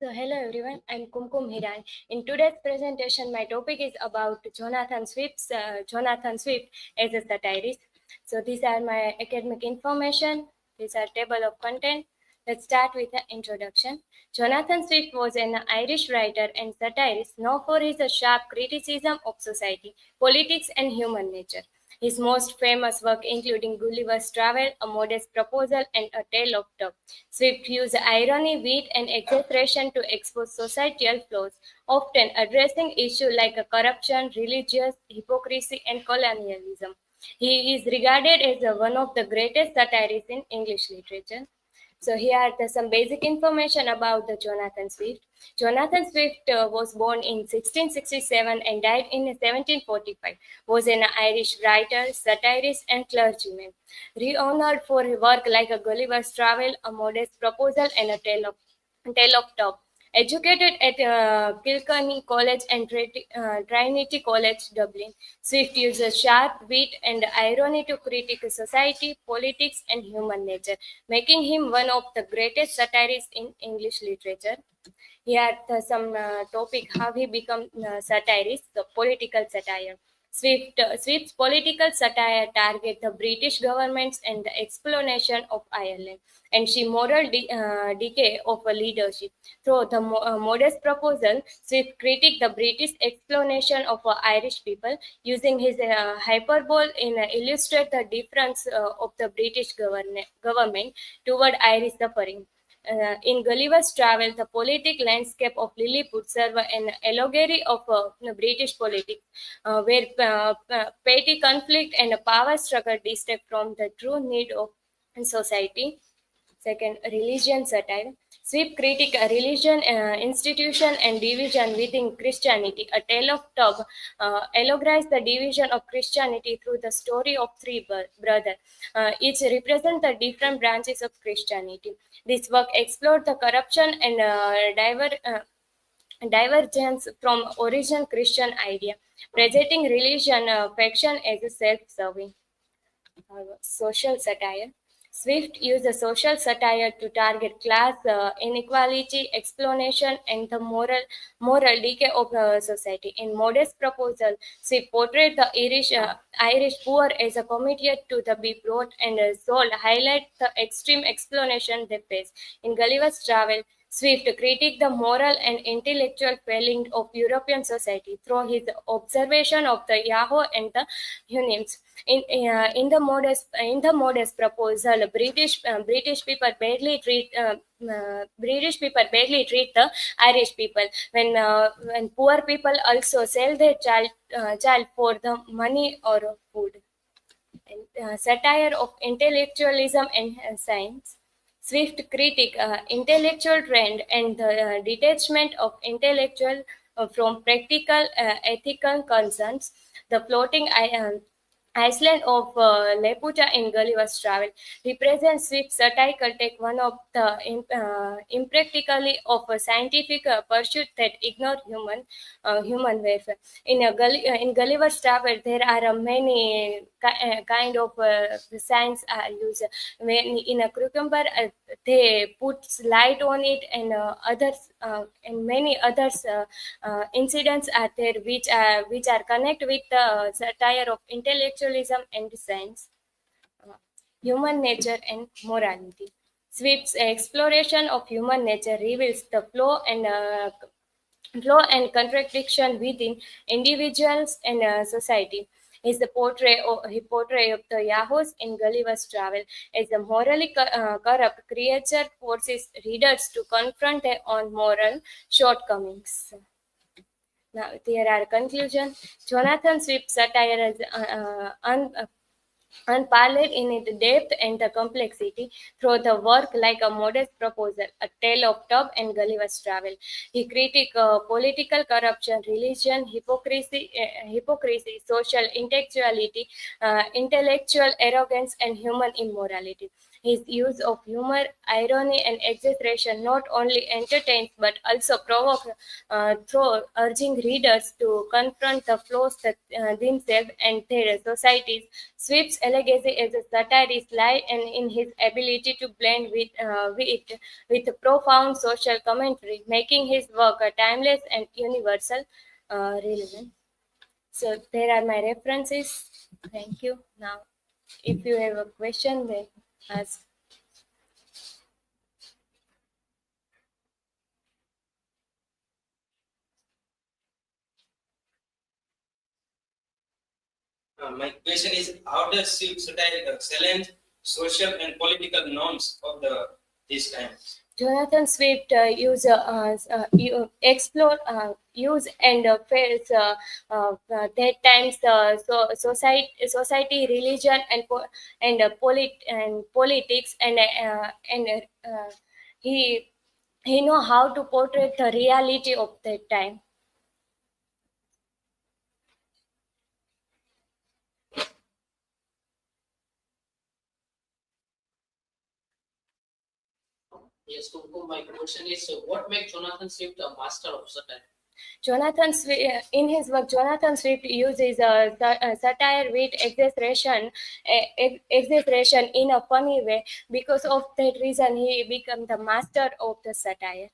So hello everyone, I'm Kumkum Hiran. In today's presentation, my topic is about Jonathan Swift as a satirist. So these are my academic information. These are table of content. Let's start with the introduction. Jonathan Swift was an Irish writer and satirist known for his sharp criticism of society, politics, and human nature. His most famous work including Gulliver's Travel, A Modest Proposal, and A Tale of Two. Swift used irony, wit, and exaggeration to expose societal flaws, often addressing issues like corruption, religious hypocrisy, and colonialism. He is regarded as one of the greatest satirists in English literature. So here are some basic information about the Jonathan Swift. Jonathan Swift was born in 1667 and died in 1745. Was an Irish writer, satirist, and clergyman. Renowned for his work like a Gulliver's Travel, A Modest Proposal, and Tale of Top. Educated at Kilkenny College and Trinity College, Dublin, Swift uses sharp wit and irony to critique society, politics, and human nature, making him one of the greatest satirists in English literature. Here are some topic how he become satirist, the political satire. Swift's political satire target the British governments and the exploitation of Ireland, and she moral decay of a leadership. Through the modest proposal, Swift critiqued the British exploitation of Irish people, using his hyperbole in illustrate the difference of the British government toward Irish suffering. In Gulliver's Travel, the politic landscape of Lilliput serves an allegory of British politics, where petty conflict and power struggle distract from the true need of society. Second, religion satire. Sweep critique a religion, institution, and division within Christianity. A tale of Tub allegorizes the division of Christianity through the story of three brothers. Each represent the different branches of Christianity. This work explored the corruption and divergence from original Christian idea, presenting religion faction as a self-serving. Social satire. Swift used the social satire to target class inequality, exploitation, and the moral decay of society. In Modest Proposal, Swift portrayed the Irish poor as a committed to the be brought and sold, highlight the extreme exploitation they face. In Gulliver's Travel, Swift critiqued the moral and intellectual failing of European society through his observation of the Yahoo and the Hunyms. In the modest proposal, British people barely treat the Irish people when poor people also sell their child for the money or food. And, satire of intellectualism and science. Swift critique intellectual trend and the detachment of intellectual from practical ethical concerns. The floating Iceland of Laputa in Gulliver's Travel represents Swift's satirical take, one of the impractically of a scientific pursuit that ignore human welfare. In Gulliver's Travel, there are many kind of science are used. When in a cucumber, they put light on it, and many others incidents are there which are connect with the satire of intellectualism and science, uh, human nature and morality. Swift's exploration of human nature reveals the flaw and contradiction within individuals and society. He portray of the Yahoos in Gulliver's Travel as a morally corrupt creature forces readers to confront their own moral shortcomings. Now, there are conclusions. Jonathan Swift's satire is unparalleled in its depth and the complexity through the work like A Modest Proposal, A Tale of Tub, and Gulliver's Travel. He critiqued political corruption, religion, hypocrisy, social intellectuality, intellectual arrogance, and human immorality. His use of humor, irony, and exaggeration not only entertains but also provokes, through urging readers to confront the flaws that themselves and their societies. Swift's legacy as a satirist lies in his ability to blend with profound social commentary, making his work a timeless and universal relevant. So there are my references. Thank you. Now, if you have a question, then ask. My question is, how does Swift satire challenge social and political norms of this time? Jonathan Swift explore use and face that times society, religion, and politics, and he he know how to portray the reality of that time. Yes, Kumkum, my question is what makes Jonathan Swift a master of satire? In his work, Jonathan Swift uses satire with exaggeration in a funny way. Because of that reason, he became the master of the satire.